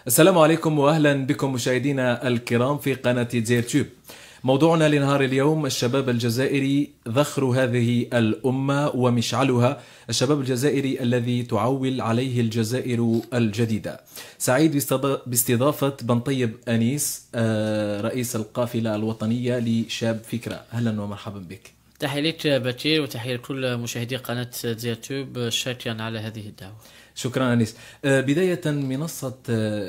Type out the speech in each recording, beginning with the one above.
السلام عليكم واهلا بكم مشاهدينا الكرام في قناة دير تيوب. موضوعنا لنهار اليوم الشباب الجزائري ذخر هذه الأمة ومشعلها، الشباب الجزائري الذي تعول عليه الجزائر الجديدة. سعيد باستضافة بن طيب أنيس رئيس القافلة الوطنية لشاب فكرة. أهلا ومرحبا بك. تحية لك باتير وتحية لكل مشاهدي قناة دير تيوب، شاكرا على هذه الدعوة. شكرا أنيس. بداية، منصة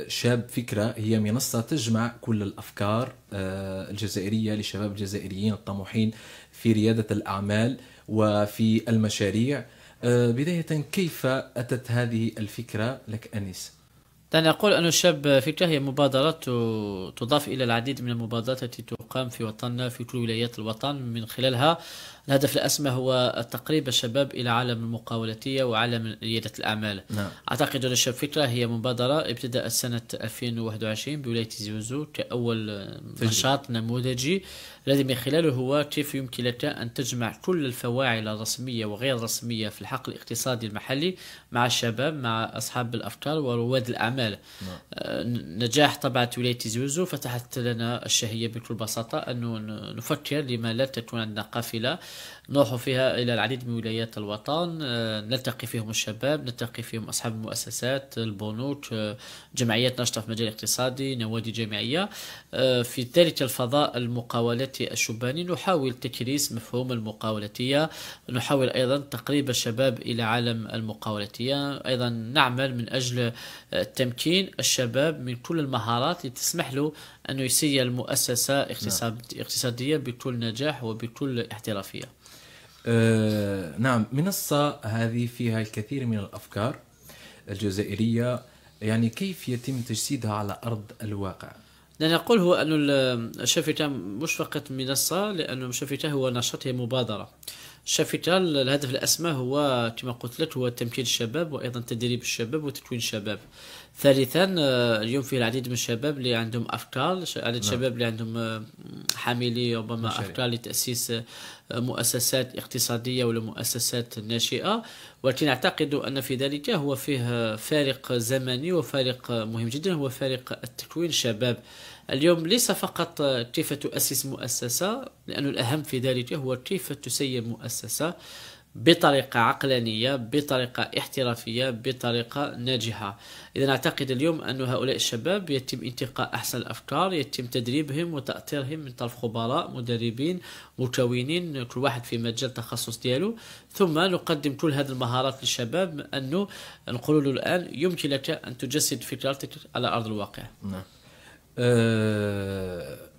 شاب فكرة هي منصة تجمع كل الأفكار الجزائرية لشباب الجزائريين الطموحين في ريادة الأعمال وفي المشاريع. بداية، كيف أتت هذه الفكرة لك أنيس؟ دعني أقول أن شاب فكرة هي مبادرة تضاف إلى العديد من المبادرات التي تقام في وطننا في كل ولايات الوطن. من خلالها الهدف الأسمى هو تقريب الشباب إلى عالم المقاولاتية وعالم ريادة الأعمال. نعم. أعتقد أن شاب فكرة هي مبادرة ابتدأت سنة 2021 بولاية زوزو كأول نشاط نموذجي، الذي من خلاله هو كيف يمكن لك أن تجمع كل الفواعل الرسمية وغير الرسمية في الحقل الاقتصادي المحلي مع الشباب، مع أصحاب الأفكار ورواد الأعمال. نجاح طبعة ولاية زوزو فتحت لنا الشهية بكل بساطة أنه نفكر لما لا تكون عندنا قافلة نروح فيها إلى العديد من ولايات الوطن، نلتقي فيهم الشباب، نلتقي فيهم أصحاب المؤسسات، البنوك، جمعيات ناشطة في المجال الاقتصادي، نوادي جامعية. في ذلك الفضاء المقاولاتي الشباني نحاول تكريس مفهوم المقاولاتية، نحاول أيضا تقريب الشباب إلى عالم المقاولاتية، أيضا نعمل من أجل تمكين الشباب من كل المهارات اللي تسمح له أنه يسير المؤسسة اقتصادية بكل نجاح وبكل احترافية. نعم، منصة هذه فيها الكثير من الأفكار الجزائرية، يعني كيف يتم تجسيدها على أرض الواقع؟ لأن أقول هو أن الشافيتا مش فقط منصة، لأن الشافيتا هو نشاط، هي مبادرة. الشافيتا الهدف الأسمى هو كما قلت لك هو تمكين الشباب وأيضا تدريب الشباب وتكوين الشباب. ثالثا، اليوم فيه العديد من الشباب اللي عندهم أفكار، عدد الشباب اللي عندهم حاملي ربما أفكار لتأسيس مؤسسات اقتصادية ولا مؤسسات ناشئة، ولكن أعتقد أن في ذلك هو فيه فارق زمني وفارق مهم جدا، هو فارق التكوين الشباب. اليوم ليس فقط كيف تؤسس مؤسسة، لأن الأهم في ذلك هو كيف تسير مؤسسة بطريقة عقلانية، بطريقة احترافية، بطريقة ناجحة. إذا أعتقد اليوم أن هؤلاء الشباب يتم انتقاء أحسن الأفكار، يتم تدريبهم وتأطيرهم من طرف خبراء مدربين مكونين كل واحد في مجال تخصص دياله، ثم نقدم كل هذه المهارات للشباب، أنه نقول له الآن يمكن لك أن تجسد فكرتك على أرض الواقع. نعم.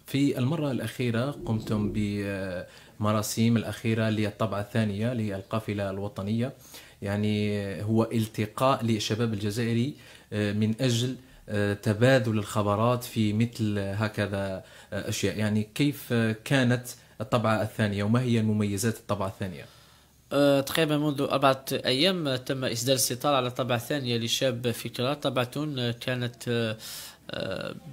في المرة الأخيرة قمتم بمراسيم الأخيرة للطبعة الثانية للقافلة الوطنية، يعني هو التقاء للشباب الجزائري من أجل تبادل الخبرات في مثل هكذا أشياء. يعني كيف كانت الطبعة الثانية وما هي المميزات الطبعة الثانية؟ تقريبا منذ 4 أيام تم إصدار الستار على طبعة ثانية لشاب فكرة. طبعة كانت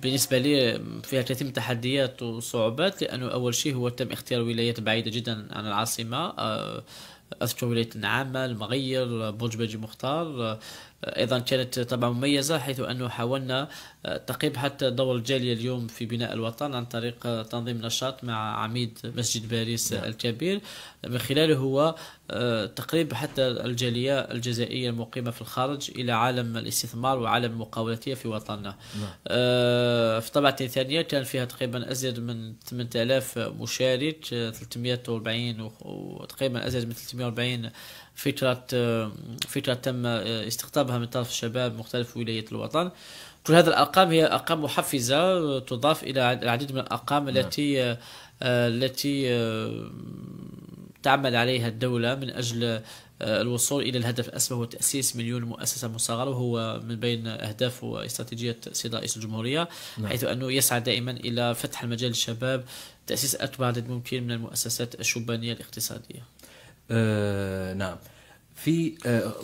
بالنسبة لي فيها كثير من التحديات وصعوبات، لأنه أول شيء هو تم اختيار ولايات بعيدة جدا عن العاصمة. أذكر ولاية النعامة، المغير، برج باجي مختار. أيضا كانت طبعا مميزة، حيث أنه حاولنا تقريب حتى دور الجالية اليوم في بناء الوطن عن طريق تنظيم نشاط مع عميد مسجد باريس الكبير، من خلاله هو تقريب حتى الجالية الجزائرية المقيمة في الخارج إلى عالم الاستثمار وعالم المقاولاتية في وطننا. في طبعة ثانية كان فيها تقريبا أزيد من 8000 مشارك، 340 وتقريبا أزيد من 340 فكرة تم استقطابها من طرف الشباب مختلف ولايات الوطن. كل هذه الأرقام هي أرقام محفزة تضاف إلى العديد من الأرقام التي تعمل عليها الدولة من أجل الوصول إلى الهدف الأسمى، هو تأسيس 1,000,000 مؤسسة مصغرة، وهو من بين أهداف واستراتيجية السيد رئيس الجمهورية، حيث أنه يسعى دائما إلى فتح المجال للشباب، تأسيس أكبر عدد ممكن من المؤسسات الشبانية الاقتصادية. نعم. في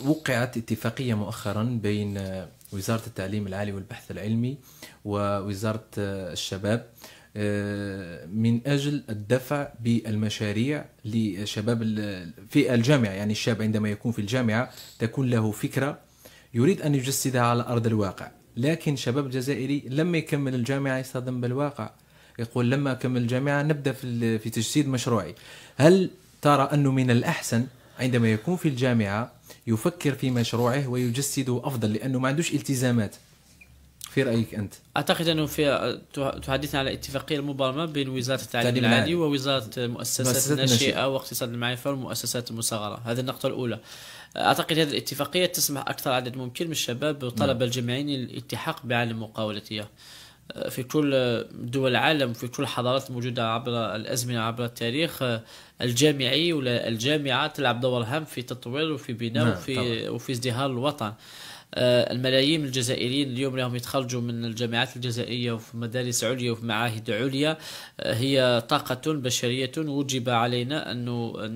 وقعت اتفاقية مؤخرا بين وزارة التعليم العالي والبحث العلمي ووزارة الشباب من أجل الدفع بالمشاريع لشباب في الجامعة. يعني الشاب عندما يكون في الجامعة تكون له فكرة يريد أن يجسدها على أرض الواقع، لكن شباب الجزائري لما يكمل الجامعة يصطدم بالواقع، يقول لما أكمل الجامعة نبدأ في تجسيد مشروعي. هل ترى أنه من الأحسن عندما يكون في الجامعة يفكر في مشروعه ويجسده أفضل لأنه ما عندوش التزامات؟ في رأيك أنت؟ أعتقد أنه في تحدثنا على اتفاقية مبرمة بين وزارة التعليم العالي ووزارة المؤسسات الناشئة واقتصاد المعرفة والمؤسسات المصغرة. هذه النقطة الأولى. أعتقد هذه الاتفاقية تسمح أكثر عدد ممكن من الشباب والطلبة الجامعيين الالتحاق بعالم مقاولتية. في كل دول العالم، في كل الحضارات الموجودة عبر الأزمنة عبر التاريخ، الجامعي ولا الجامعة تلعب دور هام في تطوير وفي بناء وفي ازدهار الوطن. الملايين من الجزائريين اليوم لهم يتخرجوا من الجامعات الجزائرية وفي مدارس عليا وفي معاهد عليا. هي طاقة بشرية وجب علينا أن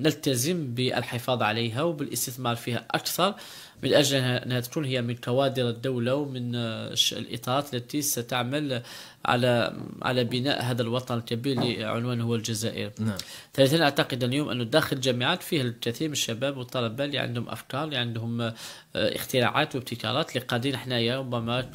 نلتزم بالحفاظ عليها وبالاستثمار فيها أكثر، من أجل أنها تكون هي من كوادر الدولة ومن الإطارات التي ستعمل على بناء هذا الوطن الكبير اللي عنوانه هو الجزائر. نعم. ثالثا، أعتقد اليوم أنه داخل الجامعات فيه الكثير من الشباب والطلبة اللي عندهم أفكار، اللي عندهم اختراعات وابتكارات، اللي قادرين حنايا ربما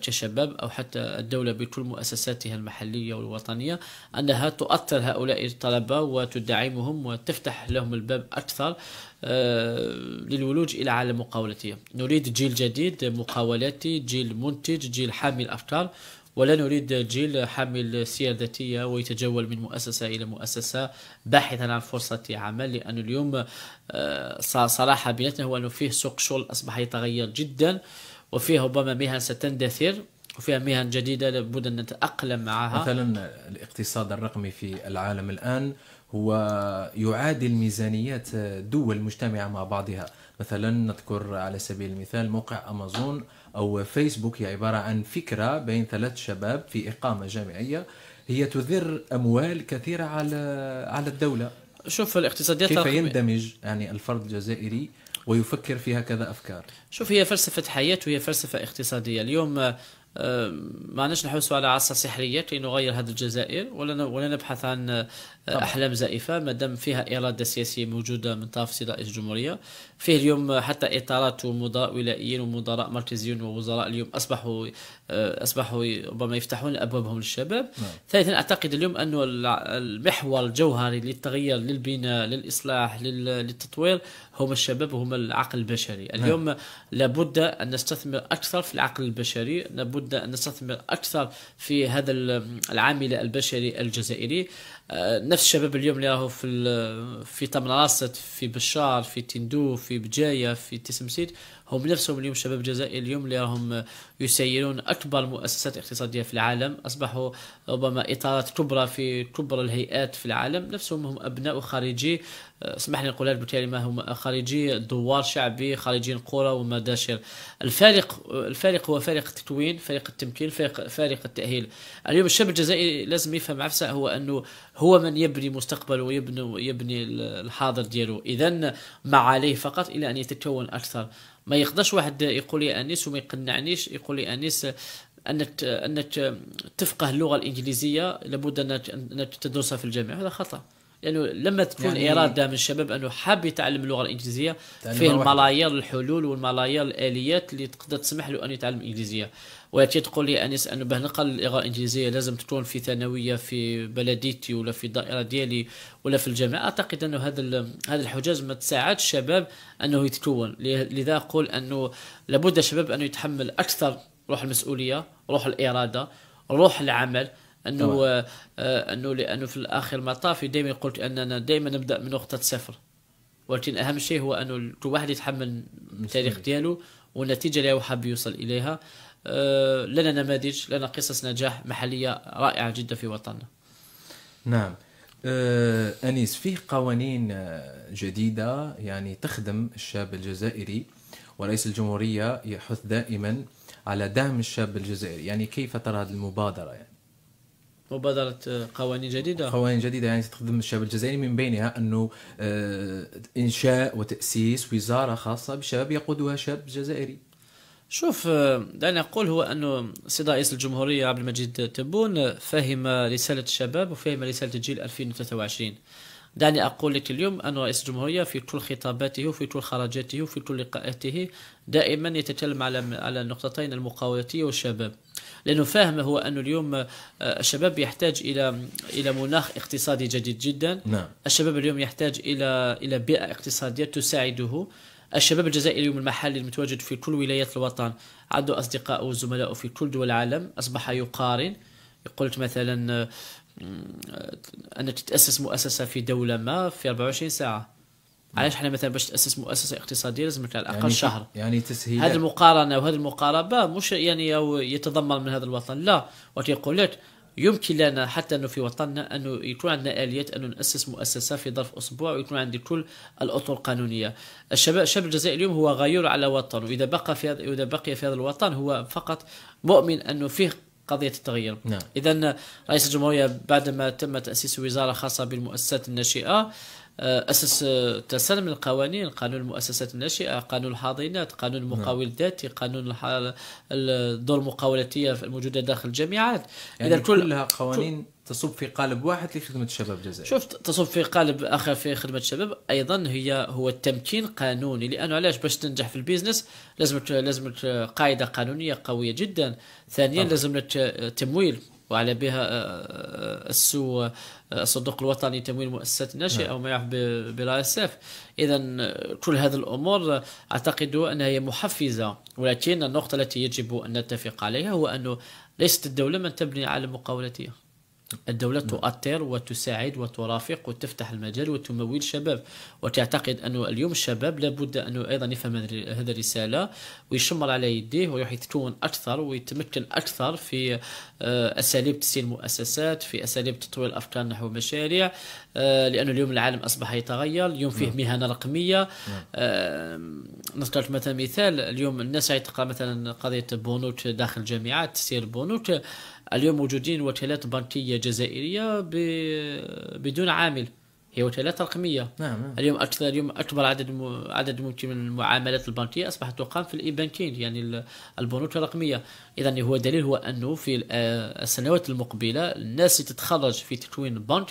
كشباب أو حتى الدولة بكل مؤسساتها المحلية والوطنية أنها تؤثر هؤلاء الطلبة وتدعمهم وتفتح لهم الباب أكثر للولوج إلى عالم مقاولتية. نريد جيل جديد مقاولاتي، جيل منتج، جيل حامل أفكار، ولا نريد جيل حامل سير ذاتية ويتجول من مؤسسة إلى مؤسسة باحثا عن فرصة عمل. لأن اليوم صراحة بيناتنا هو أنه فيه سوق شغل أصبح يتغير جدا، وفيه ربما مهن ستندثر وفيها مهن جديدة لابد أن نتأقلم معها. مثلا الاقتصاد الرقمي في العالم الآن هو يعادل ميزانيات دول مجتمعة مع بعضها. مثلا نذكر على سبيل المثال موقع أمازون أو فيسبوك، هي عبارة عن فكرة بين 3 شباب في إقامة جامعية، هي تدر أموال كثيرة على الدولة. شوف الاقتصاديات كيف يندمج يعني الفرد الجزائري ويفكر في هكذا أفكار؟ شوف، هي فلسفة حياة وهي فلسفة اقتصادية. اليوم ما نش نحوس على عصا سحرية كي نغير هذه الجزائر، ولا نبحث عن أحلام زائفة. ما دام فيها إرادة سياسية موجودة من طرف سيد رئيس الجمهورية، فيه اليوم حتى إطارات ومدراء ولائيين ومدراء مركزيون ووزراء اليوم أصبحوا ربما يفتحون أبوابهم للشباب. ثالثا، أعتقد اليوم أن المحور الجوهري للتغيير، للبناء، للإصلاح، للتطوير هم الشباب وهم العقل البشري. اليوم لابد أن نستثمر أكثر في العقل البشري، لابد أن نستثمر أكثر في هذا العامل البشري الجزائري. نفس الشباب اليوم اللي راهو في تمنراست، في بشار، في تندو، في بجاية، في تسمسيت، هم نفسهم اليوم شباب الجزائر اليوم اللي راهم يسيرون أكبر مؤسسات اقتصادية في العالم، أصبحوا ربما إطارات كبرى في كبرى الهيئات في العالم. نفسهم هم أبناء خارجي، اسمح لي نقولها بالكلمة، هم خارجي دوار شعبي، خارجين قرى ومداشر. الفارق هو فارق التكوين، فارق التمكين، فارق التأهيل. اليوم الشاب الجزائري لازم يفهم عفسه هو أنه هو من يبني مستقبله ويبني الحاضر ديالو. إذن ما عليه فقط إلى أن يتكون أكثر. ما يقدرش واحد يقول لي أنيس وما يقنعنيش يقول لي أنيس أنك تفقه اللغة الإنجليزية لابد أنك تدرسها في الجامعة. هذا خطأ، لأنه لما تكون يعني إرادة من الشباب أنه حاب يتعلم اللغة الإنجليزية، فيه الملايير الحلول والملايير الآليات اللي تقدر تسمح له أن يتعلم الإنجليزية. ويأتي تقول لي أنيس أنه باه نقل اللغة الإنجليزية لازم تكون في ثانوية في بلديتي ولا في الدائرة ديالي ولا في الجامعة. أعتقد أنه هذا الحجاج ما تساعدش الشباب أنه يتكون. لذا أقول أنه لابد الشباب أنه يتحمل أكثر روح المسؤولية، روح الإرادة، روح العمل. لأنه في الآخر مطاف دائما قلت أننا دائما نبدأ من نقطة صفر، ولكن أهم شيء هو أنه كل واحد يتحمل التاريخ دياله والنتيجة اللي هو حاب يوصل إليها. لنا نماذج، لنا قصص نجاح محلية رائعة جدا في وطننا. نعم. أنيس، في قوانين جديدة يعني تخدم الشاب الجزائري، ورئيس الجمهورية يحث دائما على دعم الشاب الجزائري، يعني كيف ترى هذه المبادرة؟ يعني مبادرة قوانين جديدة يعني تخدم الشاب الجزائري، من بينها أنه إنشاء وتأسيس وزارة خاصة بالشباب يقودها شاب جزائري. شوف، دعني أقول هو أنه سيد رئيس الجمهورية عبد المجيد تبون فهم رسالة الشباب وفهم رسالة الجيل 2023. دعني أقول لك اليوم أن رئيس الجمهورية في كل خطاباته وفي كل خرجاته وفي كل لقاءاته دائما يتكلم على النقطتين: المقاولاتية والشباب، لأنه فاهم هو أن اليوم الشباب يحتاج إلى مناخ اقتصادي جديد جدا. نعم. الشباب اليوم يحتاج إلى بيئة اقتصادية تساعده. الشباب الجزائري اليوم المحلي المتواجد في كل ولايات الوطن عنده أصدقاء وزملاء في كل دول العالم، أصبح يقارن. قلت مثلا أن تتأسس مؤسسة في دولة ما في 24 ساعة. علاش احنا مثلا باش تأسس مؤسسة اقتصادية لازم على الأقل يعني شهر. يعني تسهيل هذه المقارنة وهذه المقاربة مش يعني أو يتضمن من هذا الوطن، لا. وتقول لك يمكن لنا حتى أنه في وطننا أنه يكون عندنا آليات أنه نأسس مؤسسة في ظرف أسبوع ويكون عندي كل الأطر القانونية. الشاب الجزائري اليوم هو غيور على وطنه، إذا بقي في هذا الوطن هو فقط مؤمن أنه فيه قضية التغيير. نعم. إذن رئيس الجمهورية بعدما تم تأسيس وزارة خاصة بالمؤسسات الناشئة أسس تسلسل من القوانين: قانون المؤسسات الناشئة، قانون الحاضنات، قانون المقاول الذاتي، قانون الدور المقاولاتية الموجودة داخل الجامعات. يعني إذا كلها قوانين تصب في قالب واحد لخدمة الشباب الجزائري. شوف، تصب في قالب آخر في خدمة الشباب أيضا هو التمكين قانوني، لأنه علاش باش تنجح في البيزنس لازم قاعدة قانونية قوية جدا. ثانيا لازم تمويل، وعلى بها الصندوق الوطني تمويل المؤسسات الناشئة أو ما يعرف بالآسف. إذا كل هذه الأمور أعتقد أنها هي محفزة، ولكن النقطة التي يجب أن نتفق عليها هو أنه ليست الدولة من تبني على المقاولاتية. الدولة تؤطر وتساعد وترافق وتفتح المجال وتمول الشباب، وتعتقد أنه اليوم الشباب لابد أنه أيضا يفهم هذه الرسالة ويشمر على يديه ويروح يتكون أكثر ويتمكن أكثر في أساليب تسيير المؤسسات، في أساليب تطوير الأفكار نحو مشاريع. لأنه اليوم العالم أصبح يتغير، اليوم فيه مهنة رقمية. نذكر مثال اليوم الناس تقرأ مثلا قضية بنوك داخل الجامعات، تسيير بنوك. اليوم موجودين وكالات بنكية جزائرية بدون عامل، هي وكالات رقمية. نعم. اليوم أكبر عدد ممكن من المعاملات البنكية أصبحت تقام في الإي بانكينج، يعني البنوك الرقمية. إذن هو دليل هو أنه في السنوات المقبلة الناس تتخرج في تكوين بنك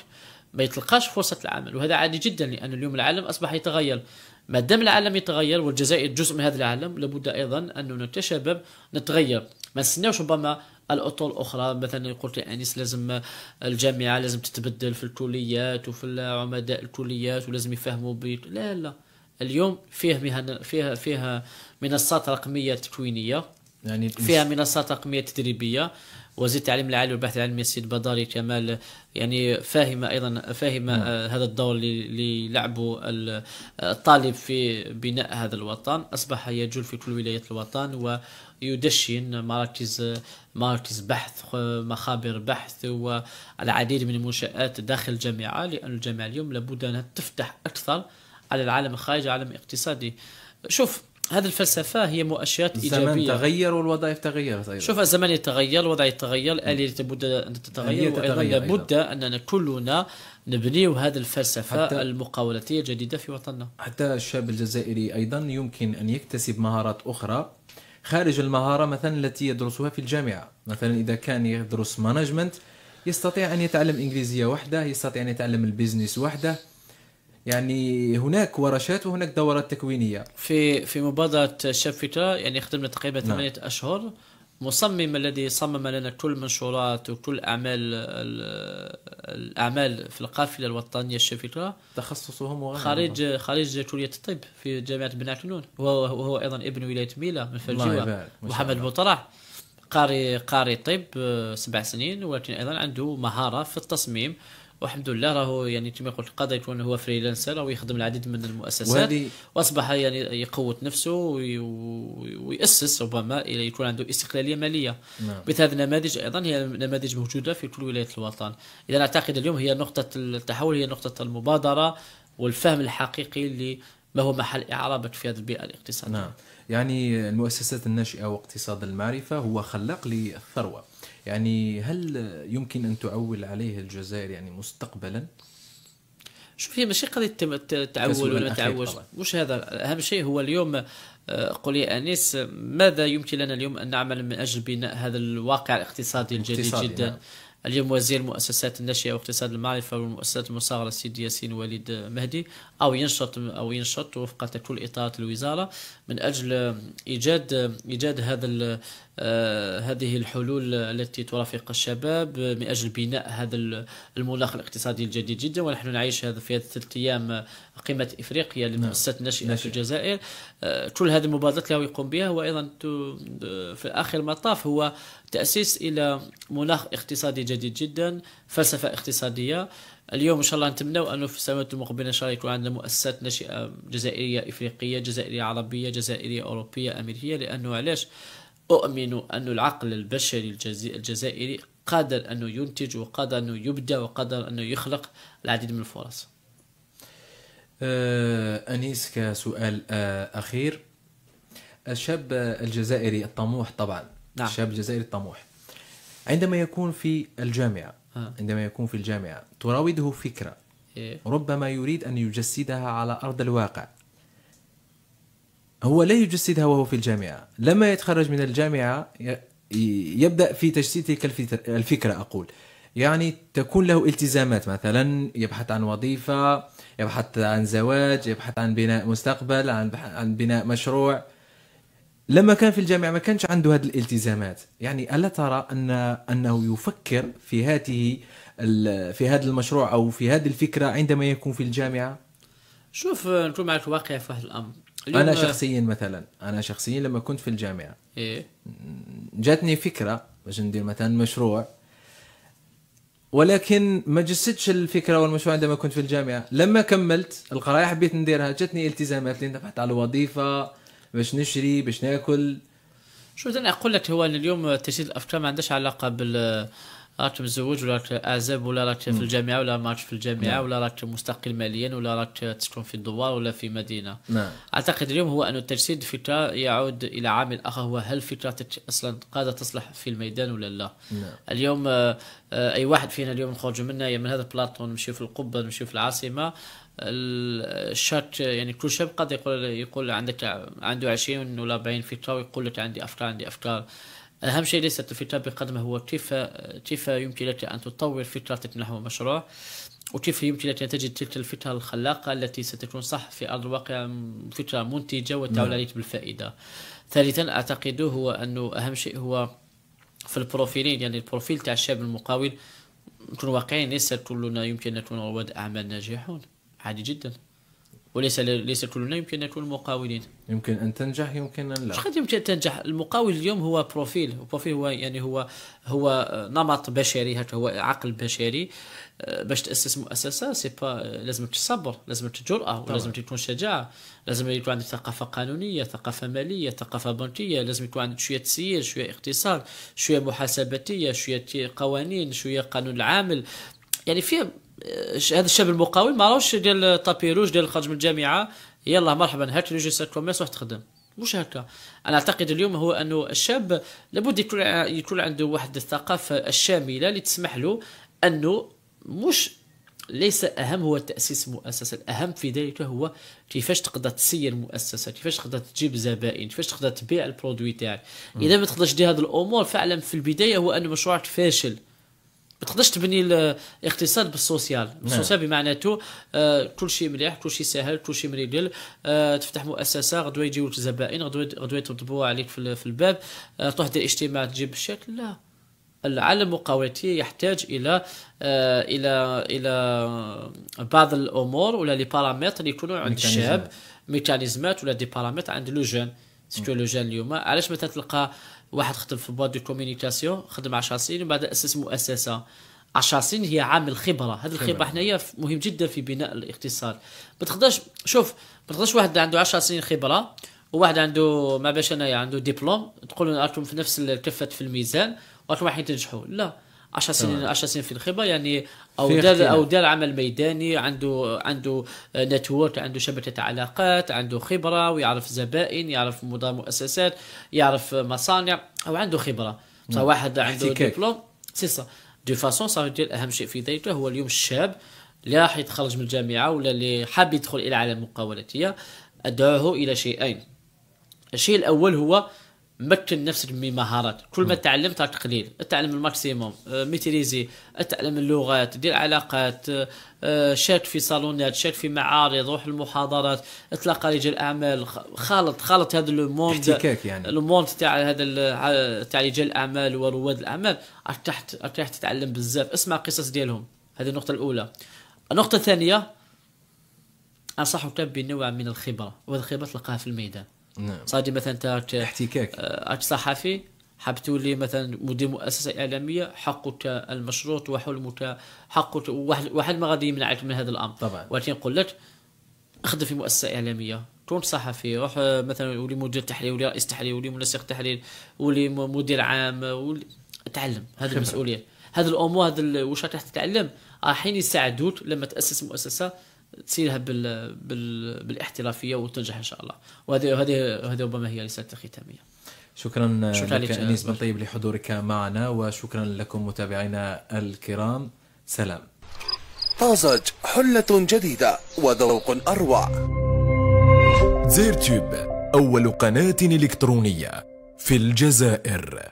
ما يتلقاش فرصة العمل، وهذا عادي جدا لأن اليوم العالم أصبح يتغير. ما دام العالم يتغير والجزائر جزء من هذا العالم، لابد أيضا أننا كشباب نتغير. ما نستناوش ربما الأطر الأخرى. مثلا قلت أنيس لازم الجامعة لازم تتبدل في الكليات وفي العمداء الكليات ولازم يفهموا لا. اليوم فيها منصات رقمية تكوينية، يعني فيها منصات رقمية تدريبية. وزير التعليم العالي والبحث العلمي السيد بداري كمال يعني فاهم هذا الدور اللي لعبه الطالب في بناء هذا الوطن. أصبح يجول في كل ولايات الوطن ويدشن مراكز بحث، مخابر بحث، والعديد من المنشآت داخل الجامعة، لأن الجامعة اليوم لابد أنها تفتح أكثر على العالم الخارجي، عالم اقتصادي. شوف، هذه الفلسفة هي مؤشرات إيجابية. الزمن تغير والوظائف تغيرت أيضا. شوف، الزمن يتغير، الوضع يتغير، الآلية لابد أن تتغير، وأيضا لابد أننا كلنا نبني هذه الفلسفة المقاولاتية الجديدة في وطننا. حتى الشاب الجزائري أيضا يمكن أن يكتسب مهارات أخرى خارج المهارة مثلا التي يدرسها في الجامعة. مثلا إذا كان يدرس مانجمنت يستطيع أن يتعلم إنجليزية وحده، يستطيع أن يتعلم البيزنس وحده. يعني هناك ورشات وهناك دورات تكوينية. في مبادرة شاب فكرة يعني خدمنا تقريبا 8 أشهر. مصمم الذي صمم لنا كل منشورات وكل الأعمال في القافلة الوطنية الشاب فكرة تخصصهم خارج كلية الطب في جامعة بن عكنون، وهو أيضا ابن ولاية ميلا من فالجوة. محمد بوطرح قاري طب 7 سنين، ولكن أيضا عنده مهارة في التصميم، والحمد لله راهو يعني كما قلت قادر يكون هو فريلانسر او يخدم العديد من المؤسسات، واصبح يعني يقوت نفسه ويأسس ربما الى يكون عنده استقلاليه ماليه. مثل هذه النماذج ايضا هي نماذج موجوده في كل ولايات الوطن. اذا اعتقد اليوم هي نقطه التحول، هي نقطه المبادره والفهم الحقيقي لما هو محل اعرابك في هذه البيئه الاقتصاديه. نعم. يعني المؤسسات الناشئه واقتصاد المعرفه هو خلاق للثروه. يعني هل يمكن أن تعول عليه الجزائر يعني مستقبلا؟ شوف، هي ماشي قضية تعول ولا ما تعولش، مش هذا أهم شيء. هو اليوم قل يا أنيس، ماذا يمكن لنا اليوم أن نعمل من أجل بناء هذا الواقع الاقتصادي الجديد جدا؟ نعم. اليوم وزير المؤسسات الناشئة واقتصاد المعرفة والمؤسسات المصغرة سيدي ياسين وليد مهدي أو ينشط وفق كل إطارات الوزارة من أجل إيجاد هذه الحلول التي ترافق الشباب من أجل بناء هذا المناخ الاقتصادي الجديد جدا. ونحن نعيش هذا في هذه 3 أيام قمة إفريقيا للمؤسسات الناشئة في الجزائر. كل هذه المبادرات اللي يقوم بها هو أيضا في آخر المطاف هو تأسيس إلى مناخ اقتصادي جديد جدا، فلسفة اقتصادية. اليوم إن شاء الله نتمنى أنه في السنوات المقبلة إن شاء الله يكون عندنا مؤسسات ناشئة جزائرية إفريقية، جزائرية عربية، جزائرية أوروبية، أمريكية. لأنه علاش؟ أؤمن أن العقل البشري الجزائري قادر أنه ينتج وقادر أنه يبدع وقادر أنه يخلق العديد من الفرص. أنيس، كسؤال أخير، الشاب الجزائري الطموح طبعا، نعم. الشاب الجزائري الطموح عندما يكون في الجامعة تراوده فكرة ربما يريد أن يجسدها على أرض الواقع. هو لا يجسدها وهو في الجامعة، لما يتخرج من الجامعة يبدأ في تجسيد تلك الفكرة. أقول يعني تكون له التزامات، مثلا يبحث عن وظيفة، يبحث عن زواج، يبحث عن بناء مستقبل، عن بناء مشروع. لما كان في الجامعة ما كانش عنده هذه الالتزامات. يعني ألا ترى أنه يفكر في هذا المشروع أو في هذه الفكرة عندما يكون في الجامعة؟ شوف، نكون معك واقع في هذا الأمر. أنا شخصيا لما كنت في الجامعة جاتني فكرة باش ندير مثلا مشروع، ولكن ما جسدتش الفكرة والمشروع عندما كنت في الجامعة. لما كملت القراية حبيت نديرها، جاتني التزامات لأن بحثت على وظيفة، باش نشري، باش ناكل. شو أنا أقول لك، هو أن اليوم تجسيد الأفكار ما عندهاش علاقة راك متزوج ولا راك أعزب ولا راك في الجامعة ولا ماكش في الجامعة ولا راك مستقل ماليا ولا راك تسكن في الدوار ولا في مدينة. أعتقد اليوم هو أن التجسيد فكرة يعود إلى عامل آخر، هو هل فكرة أصلا قادرة تصلح في الميدان ولا لا. اليوم أي واحد فينا اليوم نخرج منها من هذا البلاطون نمشي في القبة، نمشي في العاصمة، الشات يعني كل شاب قد يقول عنده 20 ولا 40 فكرة ويقول لك عندي أفكار. أهم شيء ليست الفكرة بقدم هو كيف يمكن لك أن تطور فكرتك نحو مشروع، وكيف يمكن لك أن تجد تلك الفكرة الخلاقة التي ستكون صح في أرض الواقع، فكرة منتجة وتعود عليك بالفائدة. ثالثا أعتقد هو أنه أهم شيء هو في البروفيلين، يعني البروفيل تاع الشاب المقاول. نكون واقعيين، ليس كلنا يمكن أن نكون رواد أعمال ناجحون، عادي جدا. ليس كلنا يمكن أن نكون مقاولين. يمكن أن تنجح، يمكن أن لا. مش قد يمكن أن تنجح. المقاول اليوم هو بروفيل هو يعني هو نمط بشري، هو عقل بشري. باش تأسس مؤسسة لازمك الصبر، لازمك الجرأة، ولازم تكون شجاعة، لازم يكون عندك ثقافة قانونية، ثقافة مالية، ثقافة بنكية، لازم يكون عندك شوية تسيير، شوية اقتصاد، شوية محاسباتية، شوية قوانين، شوية قانون العامل. يعني في هذا الشاب المقاول ما راهوش ديال طابيروج ديال الخرج من الجامعة يلا مرحبا هات ريجستر كوميرس روح تخدم، مش هكا. انا اعتقد اليوم هو انه الشاب لابد يكون عنده واحد الثقافة الشاملة اللي تسمح له انه ليس اهم هو تأسيس مؤسسة، الاهم في ذلك هو كيفاش تقدر تسير مؤسسة، كيفاش تقدر تجيب زبائن، كيفاش تقدر تبيع البرودوي تاعك. اذا ما تقدرش دير هذه الامور فعلا في البداية هو ان مشروعك فاشل. ما تقدرش تبني الاقتصاد بالسوسيال. السوسيال بمعناته كل شيء مليح، كل شيء سهل، كل شيء مريقل. تفتح مؤسسه غدوه يجيوك زبائن، غدوه يطبوا عليك في الباب، تروح دير اجتماع تجيب الشكل. لا، العالم المقاولاتي يحتاج الى بعض الامور ولا لي بارامتر اللي يكونوا عند الشاب، ميكانيزمات ولا دي بارامتر عند لو جون. سيتو لو جون اليوم علاش مثلا تلقى واحد خدم في بواد دو كومونيكاسيون، خدم 10 سنين وبعد اسس مؤسسه. 10 سنين هي عامل خبره، هذه الخبره حنايا مهم جدا في بناء الاقتصاد. ما تقدرش واحد عنده 10 سنين خبره وواحد عنده ما باش انايا عنده دبلوم تقولوا راكم في نفس الكفه في الميزان وراكم راح تنجحوا. لا، 10 سنين في الخبره يعني او دار عمل ميداني، عنده نتورك، عنده شبكه علاقات، عنده خبره ويعرف زبائن، يعرف مدراء مؤسسات، يعرف مصانع، او عنده خبره. واحد عنده دبلوم سي سا دو فاسون صار يدير. اهم شيء في ذلك هو اليوم الشاب اللي راح يتخرج من الجامعه ولا اللي حاب يدخل الى العالم المقاولاتيه، ادعوه الى شيئين. الشيء الاول هو مكن نفسك من مهارات. كل ما تعلمت تقليل، اتعلم الماكسيموم، ميتريزي، اتعلم اللغات، دير علاقات، شارك في صالونات، شارك في معارض، روح المحاضرات، اتلاقى رجال اعمال، خالط هذا الموند، احتكاك يعني الموند تاع هذا تاع رجال الاعمال ورواد الاعمال. ارتحت تتعلم بزاف، اسمع قصص ديالهم. هذه النقطه الاولى. النقطه الثانيه، انصحك بنوع من الخبره، وهذه الخبره تلقاها في الميدان. نعم. صادي مثلا انت احتكاك، صحفي حاب تولي مثلا مدير مؤسسه اعلاميه، حقك المشروط وحلمك، حقك واحد ما غادي يمنعك من هذا الامر طبعا. ولكن نقول لك اخدم في مؤسسه اعلاميه، كون صحفي، روح مثلا ولي مدير تحرير، ولي رئيس تحرير، ولي منسق تحرير، ولي مدير عام، تعلم. هذه المسؤوليه، هذه الامور، هذا واش راح تتعلم راح يساعدوك لما تاسس مؤسسه تسيرها بالاحترافيه وتنجح ان شاء الله. وهذه ربما هي رسالتي الختاميه. شكرا لك أنيس بن طيب لحضورك معنا، وشكرا لكم متابعينا الكرام. سلام. طازج، حلة جديدة وذوق أروع. زيرتوب، أول قناة إلكترونية في الجزائر.